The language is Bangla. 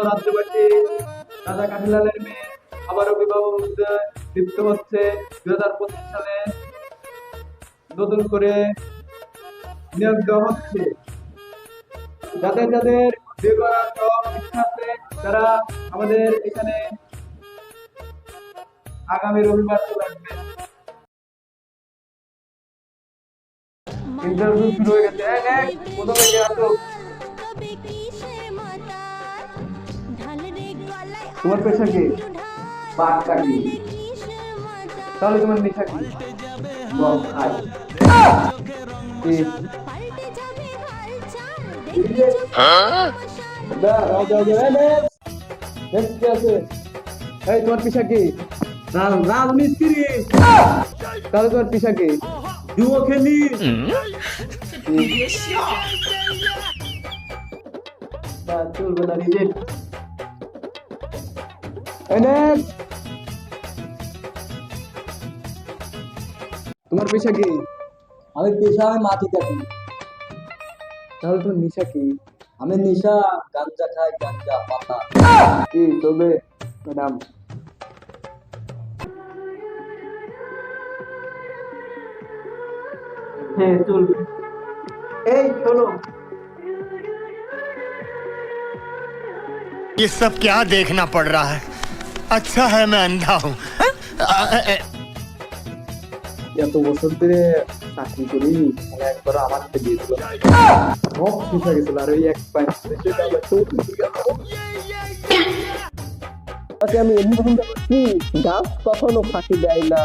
রাজ্যবাসী রাজা কাঠিলালের মেয়ে আবারও বিবাহ লিপ্ত হচ্ছে 2025 সালে নতুন করে নিয়োগ দেওয়া হচ্ছে। যাদের যাদের বিয়ে করার শখ ইচ্ছা আছে তারা আমাদের এখানে আগামী রবিবার চলে আসবেন। ইন্টারভিউ শুরু হয়ে গেছে। প্রথমে কে আসো? তোমার পেশা কি? পাট কাটি। তাহলে তোমার নেশা কি? মদ খাই। তোমার পেশা কি? রাজমিস্ত্রি। তাহলে তোমার পেশা কি? জুয়ো খেলি। চলবে না, রিজেক্ট। তোমার পেশা কি? আমি পেশা আমি মাটি কাটি। তাহলে তোমার নেশা কি? আমি নেশা গাঞ্জা খাই, গাঞ্জা পাতা। কি চলবে ম্যাডাম? হ্যাঁ চলবে। এই শোনো, ये सब क्या देखना पड़ रहा है? अच्छा है मैं अंधा हूँ। এত বছর ধরে চাকরি করি, একবার আমার হাতে দিয়ে দিল, সব শেষ হয়ে গেছিল। আর ওই এক পয়েন্ট আমি এমনি কখন কি গাছ কখনো ফাঁকি দেয় না।